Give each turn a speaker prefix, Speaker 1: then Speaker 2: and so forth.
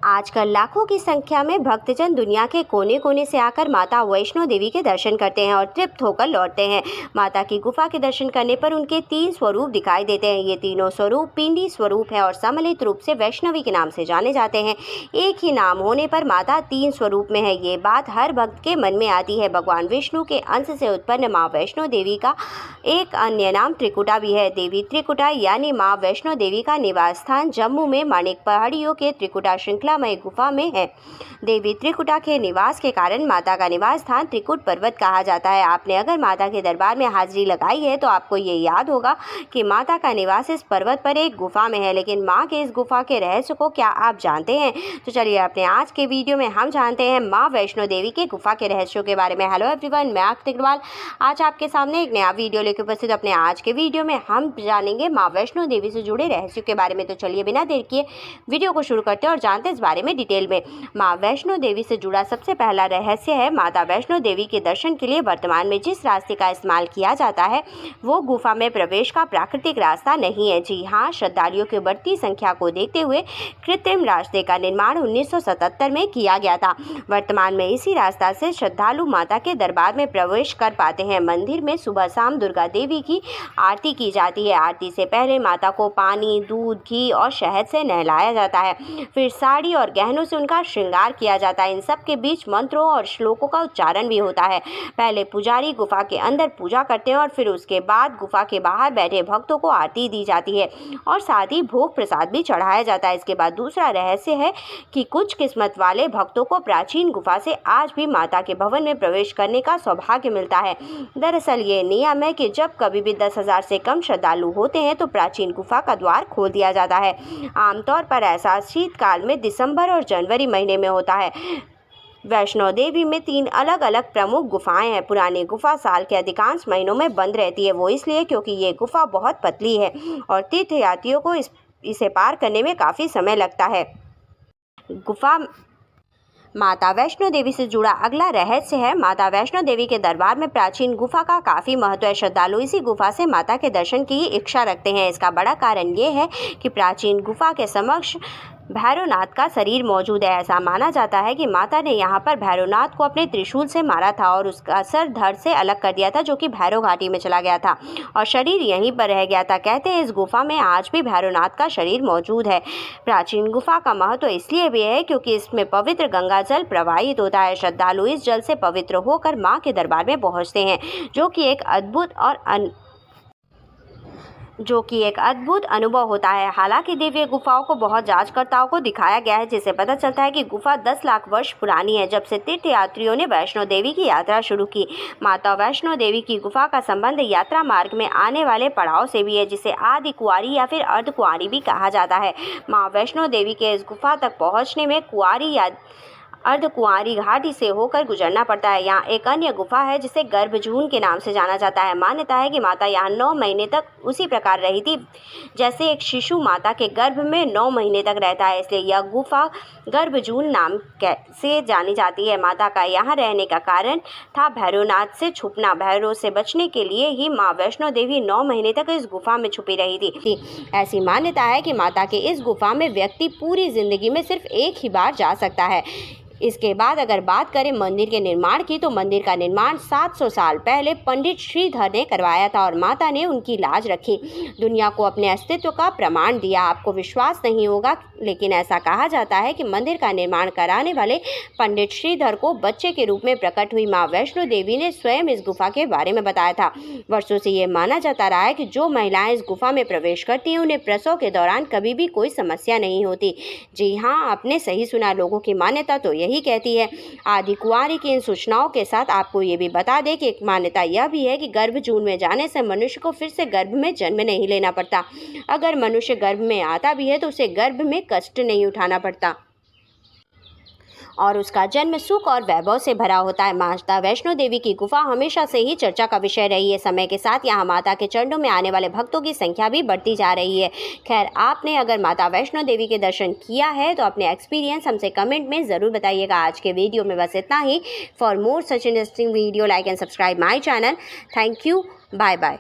Speaker 1: आजकल लाखों की संख्या में भक्तजन दुनिया के कोने कोने से आकर माता वैष्णो देवी के दर्शन करते हैं और तृप्त होकर लौटते हैं। माता की गुफा के दर्शन करने पर उनके 3 स्वरूप दिखाई देते हैं। ये तीनों स्वरूप पिंडी स्वरूप है और सम्मिलित रूप से वैष्णवी के नाम से जाने जाते हैं। एक ही नाम होने पर माता 3 स्वरूप में है, ये बात हर भक्त के मन में आती है। भगवान विष्णु के अंश से उत्पन्न माँ वैष्णो देवी का एक अन्य नाम त्रिकुटा भी है। देवी त्रिकुटा यानी माँ वैष्णो देवी का निवास स्थान जम्मू में माणिक पहाड़ियों के त्रिकुटा श्रृंखलामय गुफा में है। देवी त्रिकुटा के निवास के कारण माता का निवास स्थान त्रिकुट पर्वत कहा जाता है। आपने अगर माता के दरबार में हाजिरी लगाई है तो आपको ये याद होगा कि माता का निवास इस पर्वत पर एक गुफा में है। लेकिन माँ के इस गुफा के रहस्य को क्या आप जानते हैं? तो चलिए अपने आज के वीडियो में हम जानते हैं माँ वैष्णो देवी के गुफा के रहस्यों के बारे में। हेलो एवरीवन, मैं आकृति अग्रवाल आज आपके सामने एक नया वीडियो लेकर उपस्थित। अपने आज के वीडियो में हम जानेंगे माँ वैष्णो देवी से जुड़े रहस्यों के बारे में। तो चलिए बिना देर किए वीडियो को शुरू करते हैं और जानते हैं इस बारे में डिटेल में। माँ वैष्णो देवी से जुड़ा सबसे पहला रहस्य है माता वैष्णो देवी के दर्शन के लिए वर्तमान में जिस रास्ते का इस्तेमाल किया जाता है वो गुफा में प्रवेश का प्राकृतिक रास्ता नहीं है। जी हाँ, श्रद्धालुओं की बढ़ती संख्या को देखते हुए कृत्रिम रास्ते का निर्माण 1977 में किया गया था। वर्तमान में इसी रास्ता से श्रद्धालु माता के दरबार में प्रवेश कर पाते हैं। मंदिर में सुबह शाम दुर्गा देवी की आरती की जाती है। आरती से पहले माता को पानी, दूध, घी और शहद से नहलाया जाता है। फिर साड़ी और गहनों से उनका श्रृंगार किया जाता है। इन सब के बीच मंत्रों और श्लोकों का उच्चारण भी होता है। पहले पुजारी गुफा के अंदर पूजा करते हैं और फिर उसके बाद गुफा के बाहर बैठे भक्तों को आरती दी जाती है और साथ ही भोग प्रसाद भी चढ़ाया जाता है। इसके बाद दूसरा रहस्य है कि कुछ किस्मत वाले भक्तों को प्राचीन गुफा से आज भी माता के भवन में प्रवेश करने का सौभाग्य मिलता है। दरअसल ये नियम है कि जब कभी भी 10,000 से कम श्रद्धालु होते हैं तो प्राचीन गुफा का द्वार खोल दिया जाता है। आमतौर पर ऐसा शीतकाल में दिसंबर और जनवरी महीने में होता है। वैष्णो देवी में 3 अलग अलग प्रमुख गुफाएं हैं। पुरानी गुफा साल के अधिकांश महीनों में बंद रहती है, वो इसलिए क्योंकि ये गुफा बहुत पतली है और तीर्थयात्रियों को इसे पार करने में काफ़ी समय लगता है। गुफा माता वैष्णो देवी से जुड़ा अगला रहस्य है माता वैष्णो देवी के दरबार में प्राचीन गुफा का काफ़ी महत्व है। श्रद्धालु इसी गुफा से माता के दर्शन की इच्छा रखते हैं। इसका बड़ा कारण ये है कि प्राचीन गुफा के समक्ष भैरवनाथ का शरीर मौजूद है। ऐसा माना जाता है कि माता ने यहाँ पर भैरवनाथ को अपने त्रिशूल से मारा था और उसका सर धड़ से अलग कर दिया था, जो कि भैरव घाटी में चला गया था और शरीर यहीं पर रह गया था। कहते हैं इस गुफा में आज भी भैरवनाथ का शरीर मौजूद है। प्राचीन गुफा का महत्व इसलिए भी है क्योंकि इसमें पवित्र गंगा जल प्रवाहित होता है। श्रद्धालु इस जल से पवित्र होकर माँ के दरबार में पहुँचते हैं, जो कि एक अद्भुत अनुभव होता है। हालांकि दिव्य गुफाओं को बहुत जांचकर्ताओं को दिखाया गया है, जिससे पता चलता है कि गुफा 10 लाख वर्ष पुरानी है, जब से तीर्थयात्रियों ने वैष्णो देवी की यात्रा शुरू की। माता वैष्णो देवी की गुफा का संबंध यात्रा मार्ग में आने वाले पड़ाव से भी है, जिसे आदि कुंवारी या फिर अर्ध कुंवारी भी कहा जाता है। माँ वैष्णो देवी के इस गुफा तक पहुँचने में कुंवारी या अर्धकुंवारी घाटी से होकर गुजरना पड़ता है। यहाँ एक अन्य गुफा है जिसे गर्भजून के नाम से जाना जाता है। मान्यता है कि माता यहाँ 9 महीने तक उसी प्रकार रही थी जैसे एक शिशु माता के गर्भ में 9 महीने तक रहता है, इसलिए यह गुफा गर्भजून नाम से जानी जाती है। माता का यहाँ रहने का कारण था भैरवनाथ से छुपना। भैरव से बचने के लिए ही माँ वैष्णो देवी 9 महीने तक इस गुफा में छुपी रही थी। ऐसी मान्यता है कि माता के इस गुफा में व्यक्ति पूरी जिंदगी में सिर्फ एक ही बार जा सकता है। इसके बाद अगर बात करें मंदिर के निर्माण की, तो मंदिर का निर्माण 700 साल पहले पंडित श्रीधर ने करवाया था और माता ने उनकी लाज रखी, दुनिया को अपने अस्तित्व का प्रमाण दिया। आपको विश्वास नहीं होगा, लेकिन ऐसा कहा जाता है कि मंदिर का निर्माण कराने वाले पंडित श्रीधर को बच्चे के रूप में प्रकट हुई माँ वैष्णो देवी ने स्वयं इस गुफा के बारे में बताया था। वर्षों से ये माना जाता रहा है कि जो महिलाएं इस गुफा में प्रवेश करती हैं उन्हें प्रसव के दौरान कभी भी कोई समस्या नहीं होती। जी हाँ, आपने सही सुना, लोगों की मान्यता तो यही कहती है। आदि कुंवारी की इन सूचनाओं के साथ आपको ये भी बता दें कि एक मान्यता यह भी है कि गर्भजून में जाने से मनुष्य को फिर से गर्भ में जन्म नहीं लेना पड़ता। अगर मनुष्य गर्भ में आता भी है तो उसे गर्भ में कष्ट नहीं उठाना पड़ता और उसका जन्म सुख और वैभव से भरा होता है। माता वैष्णो देवी की गुफा हमेशा से ही चर्चा का विषय रही है। समय के साथ यहाँ माता के चरणों में आने वाले भक्तों की संख्या भी बढ़ती जा रही है। खैर, आपने अगर माता वैष्णो देवी के दर्शन किया है तो अपने एक्सपीरियंस हमसे कमेंट में ज़रूर बताइएगा। आज के वीडियो में बस इतना ही। For more such interesting video, like and subscribe my channel. Thank you, bye bye.